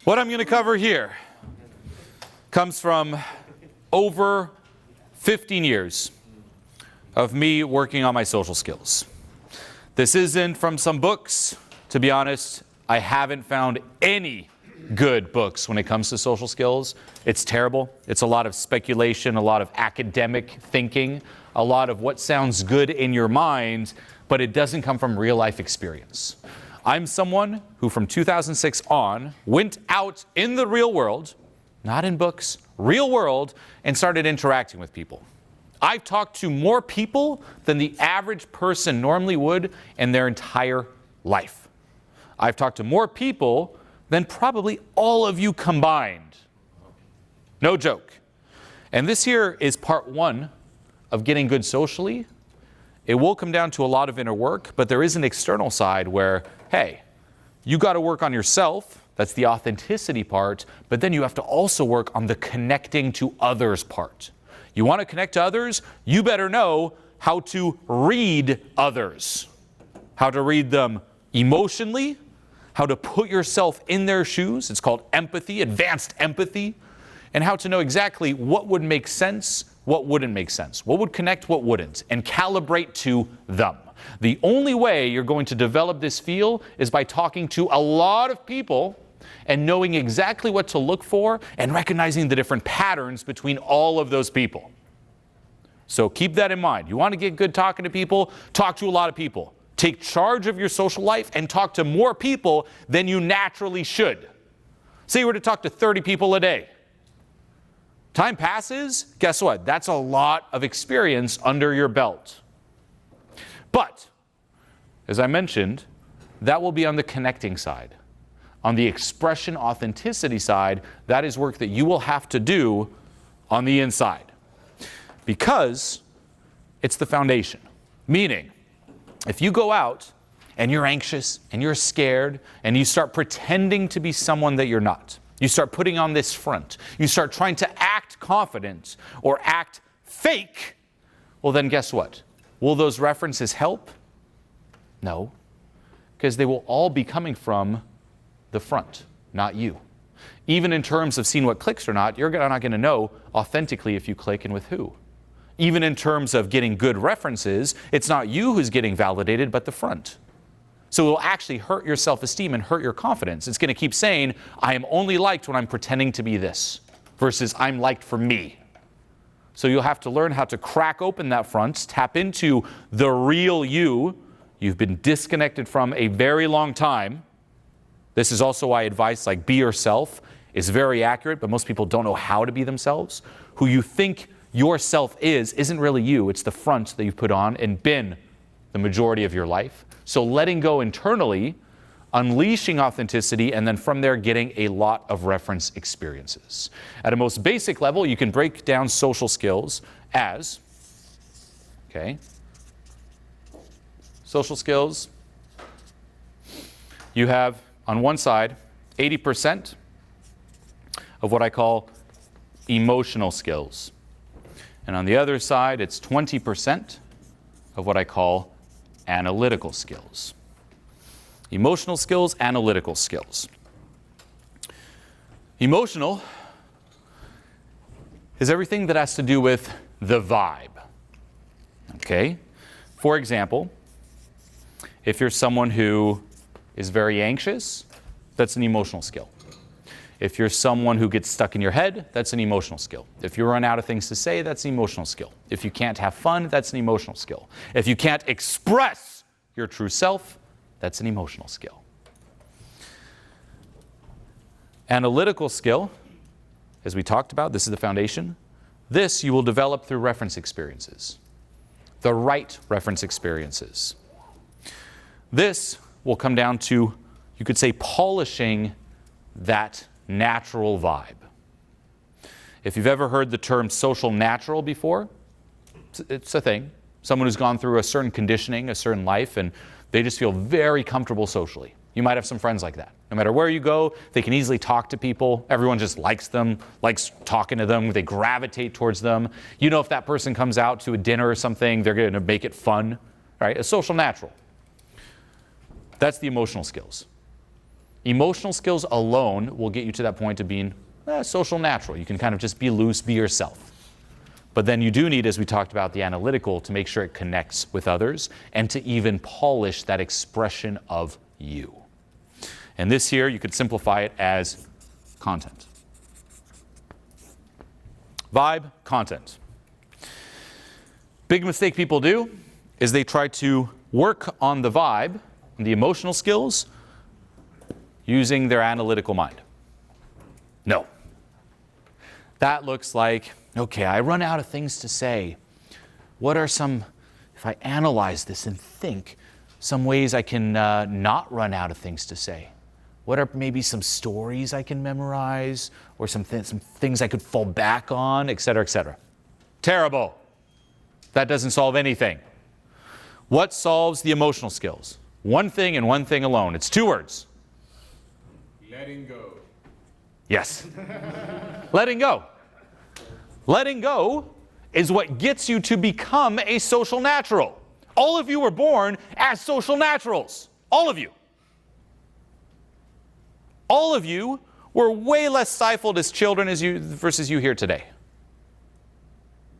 What I'm going to cover here comes from over 15 years of me working on my social skills. This isn't from some books. To be honest, I haven't found any good books when it comes to social skills. It's terrible. It's a lot of speculation, a lot of academic thinking, a lot of what sounds good in your mind, but it doesn't come from real life experience. I'm someone who from 2006 on went out in the real world, not in books, real world, and started interacting with people. I've talked to more people than the average person normally would in their entire life. I've talked to more people than probably all of you combined. No joke. And this here is part one of getting good socially. It will come down to a lot of inner work, but there is an external side where, hey, you got to work on yourself. That's the authenticity part, but then you have to also work on the connecting to others part. You want to connect to others, you better know how to read others, how to read them emotionally, how to put yourself in their shoes. It's called empathy, advanced empathy, and how to know exactly what would make sense, what wouldn't make sense, what would connect, what wouldn't, and calibrate to them. The only way you're going to develop this feel is by talking to a lot of people and knowing exactly what to look for and recognizing the different patterns between all of those people. So keep that in mind. You want to get good talking to people? Talk to a lot of people. Take charge of your social life and talk to more people than you naturally should. Say you were to talk to 30 people a day. Time passes, guess what? That's a lot of experience under your belt. But, as I mentioned, that will be on the connecting side. On the expression authenticity side, that is work that you will have to do on the inside. Because it's the foundation. Meaning, if you go out and you're anxious and you're scared and you start pretending to be someone that you're not, you start putting on this front, you start trying to act confident or act fake, well then guess what? Will those references help? No, because they will all be coming from the front, not you. Even in terms of seeing what clicks or not, you're not going to know authentically if you click and with who. Even in terms of getting good references, it's not you who's getting validated, but the front. So it will actually hurt your self-esteem and hurt your confidence. It's going to keep saying, I am only liked when I'm pretending to be this, versus I'm liked for me. So you'll have to learn how to crack open that front, tap into the real you you've been disconnected from a very long time. This is also why advice like be yourself is very accurate, but most people don't know how to be themselves. Who you think yourself isn't really you. It's the front that you've put on and been the majority of your life. So letting go internally, unleashing authenticity, and then from there getting a lot of reference experiences. At a most basic level, you can break down social skills as, social skills, you have on one side 80% of what I call emotional skills. And on the other side, it's 20% of what I call analytical skills. Emotional skills, analytical skills. Emotional is everything that has to do with the vibe. Okay? For example, if you're someone who is very anxious, that's an emotional skill. If you're someone who gets stuck in your head, that's an emotional skill. If you run out of things to say, that's an emotional skill. If you can't have fun, that's an emotional skill. If you can't express your true self, that's an emotional skill. Analytical skill, as we talked about, this is the foundation. This you will develop through reference experiences. The right reference experiences. This will come down to, you could say, polishing that natural vibe. If you've ever heard the term social natural before, it's a thing. Someone who's gone through a certain conditioning, a certain life, and they just feel very comfortable socially. You might have some friends like that. No matter where you go, they can easily talk to people. Everyone just likes them, likes talking to them. They gravitate towards them. You know if that person comes out to a dinner or something, they're going to make it fun. Right? A social natural. That's the emotional skills. Emotional skills alone will get you to that point of being social natural. You can kind of just be loose, be yourself. But then you do need, as we talked about, the analytical to make sure it connects with others and to even polish that expression of you. And this here, you could simplify it as content. Vibe, content. Big mistake people do is they try to work on the vibe and the emotional skills using their analytical mind. No. That looks like, okay, I run out of things to say. What are some, if I analyze this and think, some ways I can not run out of things to say? What are maybe some stories I can memorize or some things I could fall back on, et cetera, et cetera? Terrible. That doesn't solve anything. What solves the emotional skills? One thing and one thing alone. It's 2 words. Letting go. Yes. Letting go. Letting go is what gets you to become a social natural. All of you were born as social naturals. All of you. All of you were way less stifled as children versus you here today.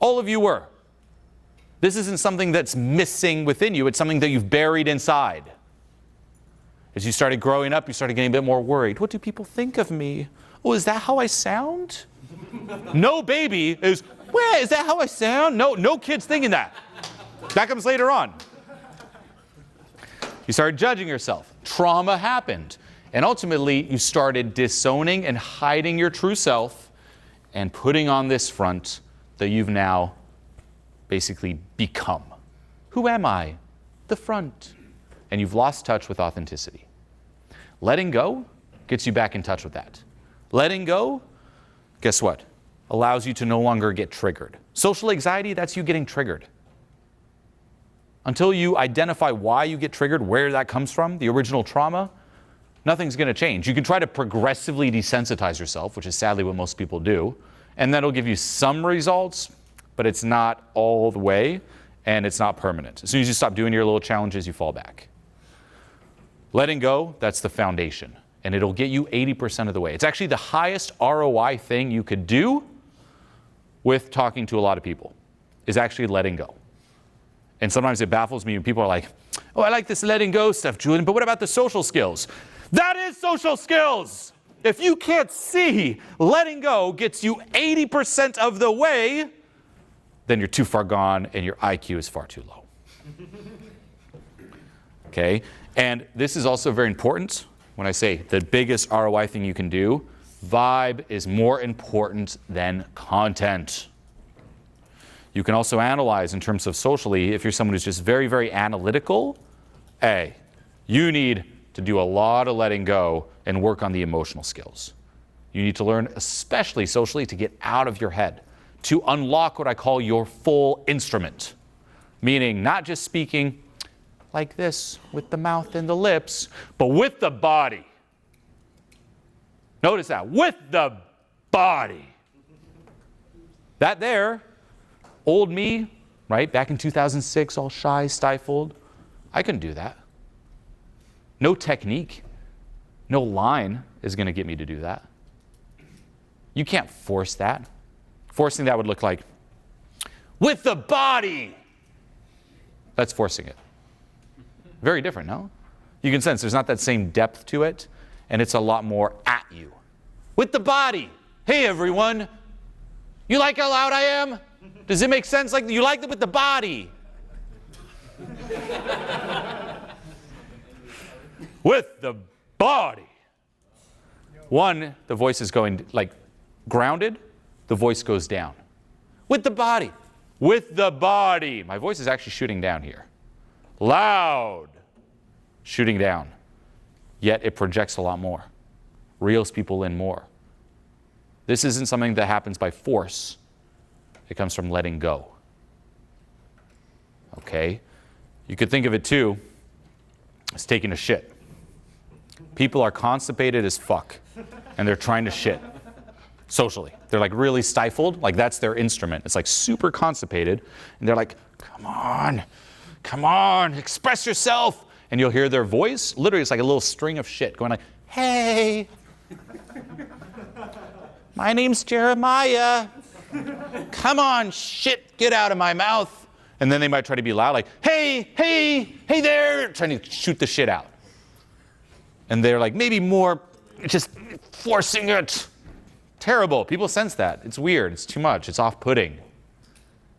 All of you were. This isn't something that's missing within you. It's something that you've buried inside. As you started growing up, you started getting a bit more worried. What do people think of me? Oh, is that how I sound? No baby is, well, is that how I sound? No kid's thinking that. That comes later on. You started judging yourself. Trauma happened. And ultimately, you started disowning and hiding your true self and putting on this front that you've now basically become. Who am I? The front. And you've lost touch with authenticity. Letting go gets you back in touch with that. Letting go, guess what? Allows you to no longer get triggered. Social anxiety, that's you getting triggered. Until you identify why you get triggered, where that comes from, the original trauma, nothing's going to change. You can try to progressively desensitize yourself, which is sadly what most people do, and that'll give you some results, but it's not all the way, and it's not permanent. As soon as you stop doing your little challenges, you fall back. Letting go, that's the foundation, and it'll get you 80% of the way. It's actually the highest ROI thing you could do with talking to a lot of people, is actually letting go. And sometimes it baffles me when people are like, oh, I like this letting go stuff, Julien, but what about the social skills? That is social skills! If you can't see letting go gets you 80% of the way, then you're too far gone and your IQ is far too low. Okay? And this is also very important when I say the biggest ROI thing you can do. Vibe is more important than content. You can also analyze in terms of socially. If you're someone who's just very, very analytical, you need to do a lot of letting go and work on the emotional skills. You need to learn, especially socially, to get out of your head, to unlock what I call your full instrument, meaning not just speaking like this with the mouth and the lips, but with the body. Notice that, with the body. That there, old me, right, back in 2006, all shy, stifled, I couldn't do that. No technique, no line is going to get me to do that. You can't force that. Forcing that would look like, with the body. That's forcing it. Very different, no? You can sense there's not that same depth to it, and it's a lot more at you. With the body. Hey, everyone. You like how loud I am? Does it make sense? Like you like it with the body? With the body. One, the voice is going like grounded. The voice goes down. With the body. With the body. My voice is actually shooting down here. Loud. Shooting down. Yet it projects a lot more. Reels people in more. This isn't something that happens by force. It comes from letting go. Okay? You could think of it too as taking a shit. People are constipated as fuck, and they're trying to shit. Socially. They're like really stifled, like that's their instrument. It's like super constipated, and they're like, come on, express yourself. And you'll hear their voice, literally it's like a little string of shit going like, hey, my name's Jeremiah. Come on, shit, get out of my mouth. And then they might try to be loud, like, hey there, trying to shoot the shit out. And they're like, maybe more, just forcing it. Terrible. People sense that. It's weird. It's too much. It's off-putting.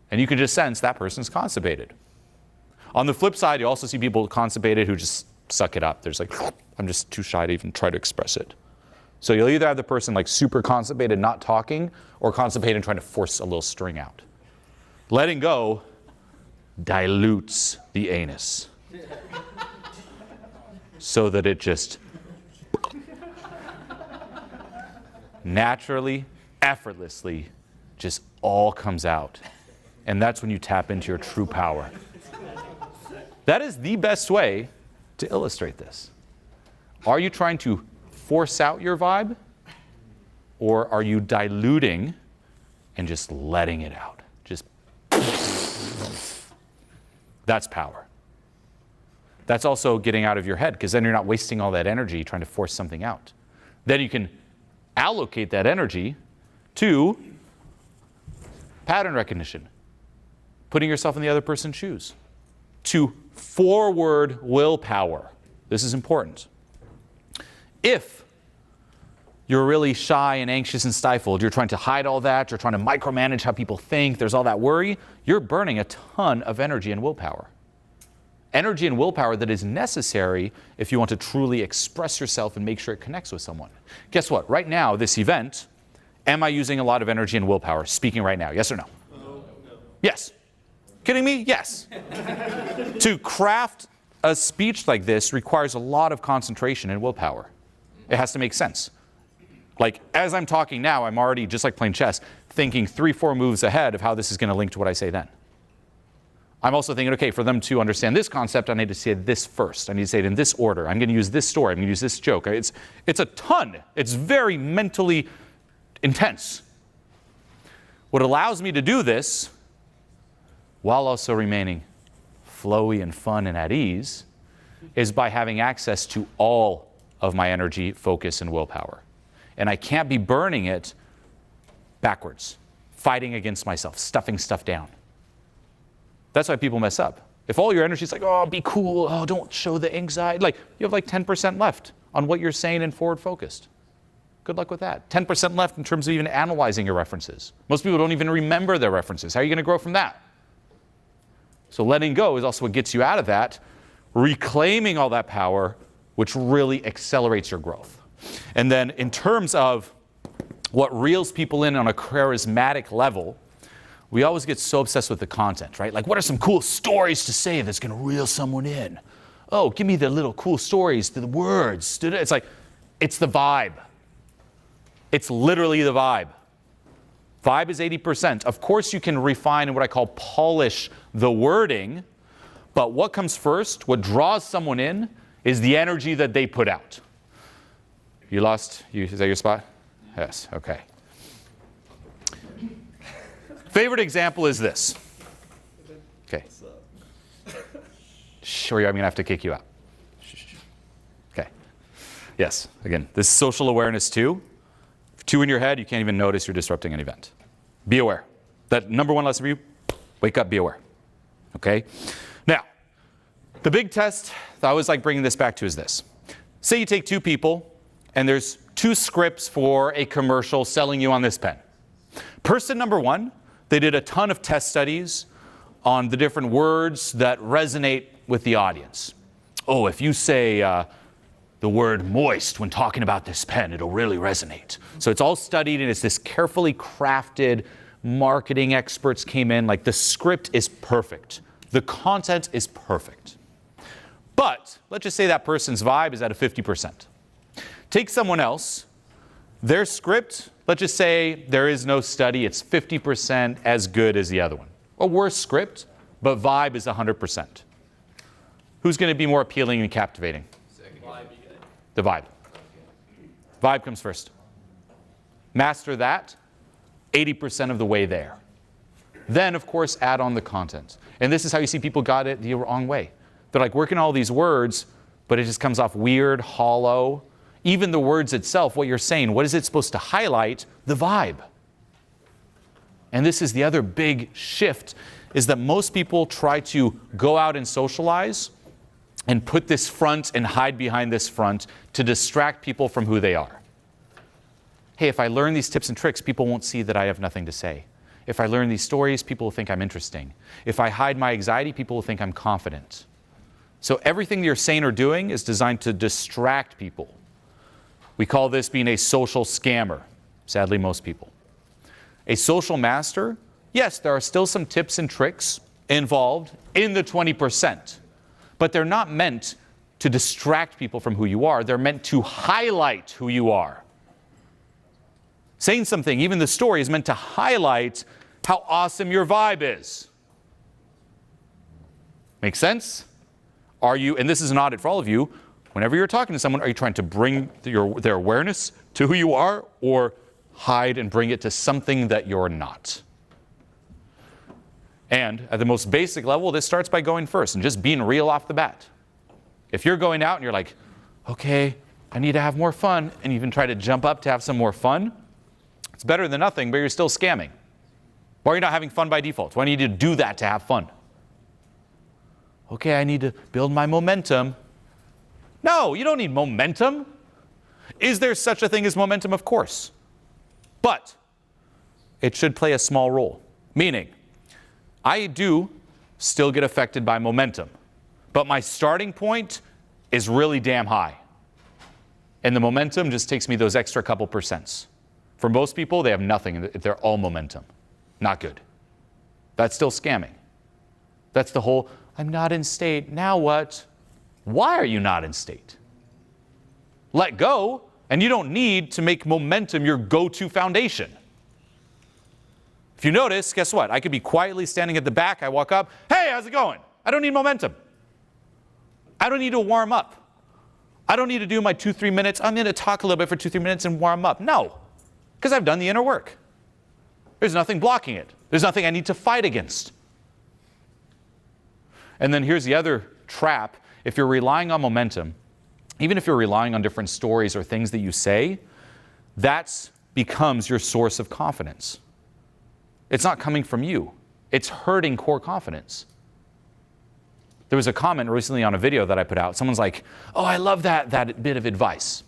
And you can just sense that person's constipated. On the flip side, you also see people constipated who just suck it up. There's like, I'm just too shy to even try to express it. So you'll either have the person like super constipated, not talking, or constipated and trying to force a little string out. Letting go dilutes the anus so that it just naturally, effortlessly, just all comes out. And that's when you tap into your true power. That is the best way to illustrate this. Are you trying to force out your vibe? Or are you diluting and just letting it out? Just that's power. That's also getting out of your head, because then you're not wasting all that energy trying to force something out. Then you can allocate that energy to pattern recognition, putting yourself in the other person's shoes, to forward willpower. This is important. If you're really shy and anxious and stifled, you're trying to hide all that, you're trying to micromanage how people think, there's all that worry, you're burning a ton of energy and willpower. Energy and willpower that is necessary if you want to truly express yourself and make sure it connects with someone. Guess what? Right now, this event, am I using a lot of energy and willpower speaking right now? Yes or no? No. Yes. Kidding me? Yes. To craft a speech like this requires a lot of concentration and willpower. It has to make sense. Like, as I'm talking now, I'm already, just like playing chess, thinking 3-4 moves ahead of how this is going to link to what I say then. I'm also thinking, okay, for them to understand this concept, I need to say this first. I need to say it in this order. I'm going to use this story. I'm going to use this joke. It's a ton. It's very mentally intense. What allows me to do this, while also remaining flowy and fun and at ease, is by having access to all of my energy, focus, and willpower. And I can't be burning it backwards, fighting against myself, stuffing stuff down. That's why people mess up. If all your energy is like, oh, be cool, oh, don't show the anxiety, like you have like 10% left on what you're saying and forward focused. Good luck with that. 10% left in terms of even analyzing your references. Most people don't even remember their references. How are you going to grow from that? So letting go is also what gets you out of that, reclaiming all that power, which really accelerates your growth. And then in terms of what reels people in on a charismatic level, we always get so obsessed with the content, right? Like, what are some cool stories to say that's going to reel someone in? Oh, give me the little cool stories, the words. It's like, it's the vibe. It's literally the vibe. Vibe is 80%. Of course, you can refine and what I call polish the wording, but what comes first, what draws someone in, is the energy that they put out. You lost? Is that your spot? Yes, okay. Favorite example is this. Okay. Sure, I'm going to have to kick you out. Okay. Yes, again, this is social awareness too. Two in your head, you can't even notice you're disrupting an event. Be aware. That number one lesson for you, wake up, be aware. Okay? Now, the big test that I always like bringing this back to is this. Say you take two people and there's two scripts for a commercial selling you on this pen. Person number one, they did a ton of test studies on the different words that resonate with the audience. Oh, if you say the word moist when talking about this pen, it'll really resonate. So it's all studied and it's this carefully crafted, marketing experts came in, like the script is perfect. The content is perfect. But let's just say that person's vibe is at a 50%. Take someone else, their script, let's just say there is no study, it's 50% as good as the other one. A worse script, but vibe is 100%. Who's going to be more appealing and captivating? The vibe. Vibe comes first. Master that, 80% of the way there. Then, of course, add on the content. And this is how you see people got it the wrong way. They're like working all these words, but it just comes off weird, hollow, Even the words itself, what you're saying, what is it supposed to highlight? The vibe. And this is the other big shift, is that most people try to go out and socialize and put this front and hide behind this front to distract people from who they are. Hey, if I learn these tips and tricks, people won't see that I have nothing to say. If I learn these stories, people will think I'm interesting. If I hide my anxiety, people will think I'm confident. So everything you're saying or doing is designed to distract people. We call this being a social scammer. Sadly, most people. A social master, yes, there are still some tips and tricks involved in the 20%, but they're not meant to distract people from who you are. They're meant to highlight who you are. Saying something, even the story, is meant to highlight how awesome your vibe is. Make sense? Are you, and this is an audit for all of you, whenever you're talking to someone, are you trying to bring their awareness to who you are, or hide and bring it to something that you're not? And at the most basic level, this starts by going first and just being real off the bat. If you're going out and you're like, okay, I need to have more fun, and you even try to jump up to have some more fun, it's better than nothing, but you're still scamming. Why are you not having fun by default? Why do you need to do that to have fun? Okay, I need to build my momentum. No, you don't need momentum. Is there such a thing as momentum? Of course. But it should play a small role. Meaning, I do still get affected by momentum, but my starting point is really damn high. And the momentum just takes me those extra couple percents. For most people, they have nothing. They're all momentum. Not good. That's still scamming. That's the whole, I'm not in state. Now what? Why are you not in state? Let go, and you don't need to make momentum your go-to foundation. If you notice, guess what? I could be quietly standing at the back. I walk up. Hey, how's it going? I don't need momentum. I don't need to warm up. I don't need to do my 2-3 minutes. I'm going to talk a little bit for 2-3 minutes and warm up. No, because I've done the inner work. There's nothing blocking it. There's nothing I need to fight against. And then here's the other trap. If you're relying on momentum, even if you're relying on different stories or things that you say, that becomes your source of confidence. It's not coming from you. It's hurting core confidence. There was a comment recently on a video that I put out. Someone's like, oh, I love that bit of advice.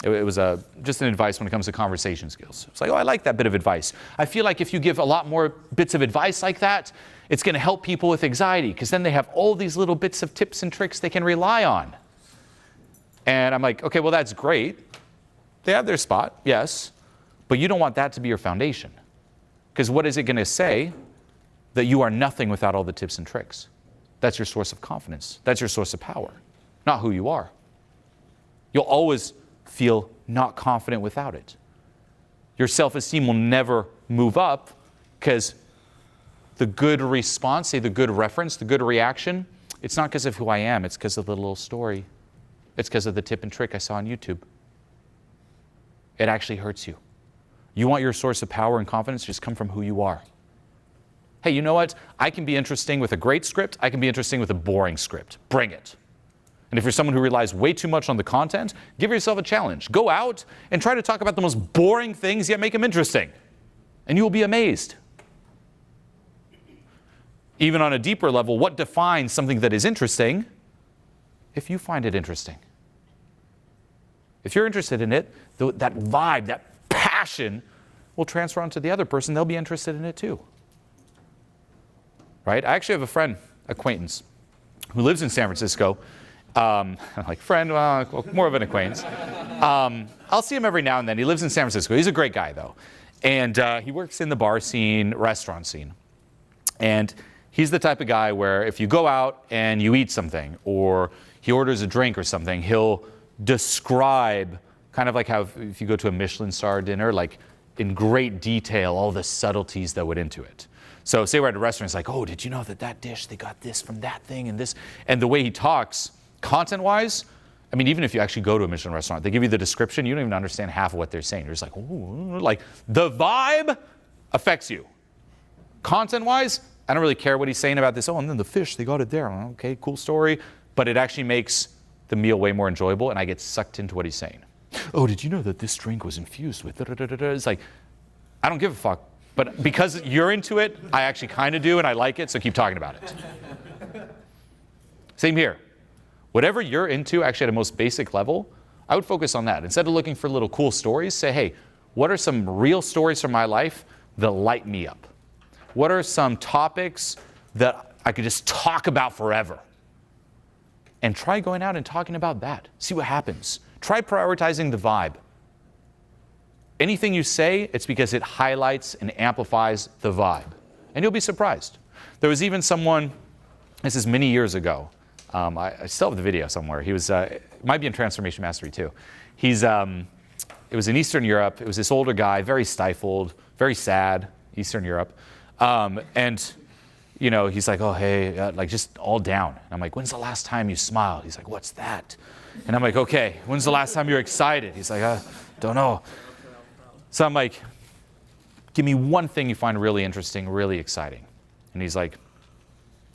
It was just an advice when it comes to conversation skills. It's like, oh, I like that bit of advice. I feel like if you give a lot more bits of advice like that, it's going to help people with anxiety, because then they have all these little bits of tips and tricks they can rely on. And I'm like, okay, well, that's great. They have their spot, yes, but you don't want that to be your foundation. Because what is it going to say? That you are nothing without all the tips and tricks. That's your source of confidence. That's your source of power, not who you are. You'll always feel not confident without it. Your self-esteem will never move up, because the good response, say the good reference, the good reaction, it's not because of who I am, it's because of the little story. It's because of the tip and trick I saw on YouTube. It actually hurts you. You want your source of power and confidence to just come from who you are. Hey, you know what? I can be interesting with a great script. I can be interesting with a boring script. Bring it. And if you're someone who relies way too much on the content, give yourself a challenge. Go out and try to talk about the most boring things, yet make them interesting. And you will be amazed. Even on a deeper level, what defines something that is interesting? If you find it interesting. If you're interested in it, that vibe, that passion will transfer onto the other person. They'll be interested in it too. Right? I actually have a friend, acquaintance, who lives in San Francisco. Like friend, well, more of an acquaintance. I'll see him every now and then. He lives in San Francisco. He's a great guy, though. And he works in the bar scene, restaurant scene. And he's the type of guy where if you go out and you eat something, or he orders a drink or something, he'll describe, kind of like how if you go to a Michelin star dinner, like in great detail, all the subtleties that went into it. So say we're at a restaurant, it's like, oh, did you know that dish, they got this from that thing and this? And the way he talks, content-wise, I mean, even if you actually go to a Michelin restaurant, they give you the description, you don't even understand half of what they're saying. You're just like, ooh, like the vibe affects you. Content-wise, I don't really care what he's saying about this. Oh, and then the fish, they got it there. Okay, cool story. But it actually makes the meal way more enjoyable, and I get sucked into what he's saying. oh, did you know that this drink was infused with da-da-da-da-da? It's like, I don't give a fuck. But because you're into it, I actually kind of do, and I like it, so keep talking about it. Same here. Whatever you're into, actually at a most basic level, I would focus on that. Instead of looking for little cool stories, say, hey, what are some real stories from my life that light me up? What are some topics that I could just talk about forever? And try going out and talking about that. See what happens. Try prioritizing the vibe. Anything you say, it's because it highlights and amplifies the vibe. And you'll be surprised. There was even someone, this is many years ago, I still have the video somewhere. He was, it might be in Transformation Mastery too. It was in Eastern Europe. It was this older guy, very stifled, very sad, Eastern Europe. And you know, he's like, oh, hey, like just all down. And I'm like, when's the last time you smiled? He's like, what's that? And I'm like, okay, when's the last time you're excited? He's like, don't know. So I'm like, give me one thing you find really interesting, really exciting. And he's like,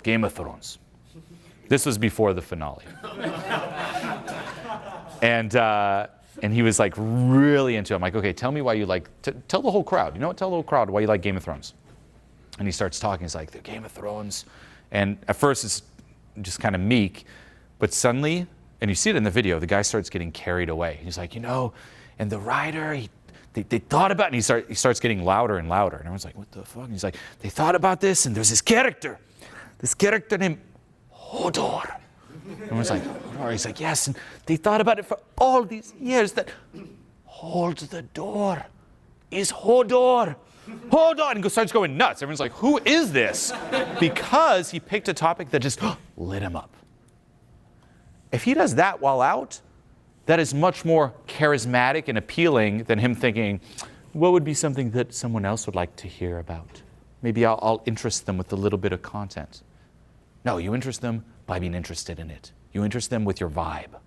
Game of Thrones. This was before the finale. And he was like really into it. I'm like, okay, tell me why you like, tell the whole crowd. You know what? Tell the whole crowd why you like Game of Thrones. And he starts talking. He's like, the Game of Thrones. And at first it's just kind of meek. But suddenly, and you see it in the video, the guy starts getting carried away. He's like, you know, and the writer, they thought about it. And he starts getting louder and louder. And everyone's like, what the fuck? And he's like, they thought about this. And there's this character named Hodor. And everyone's like, Hodor? He's like, yes. And they thought about it for all these years that hold the door is Hodor. Hold on, and starts going nuts. Everyone's like, who is this? Because he picked a topic that just lit him up. If he does that while out, that is much more charismatic and appealing than him thinking, what would be something that someone else would like to hear about? Maybe I'll interest them with a little bit of content. No, you interest them by being interested in it. You interest them with your vibe.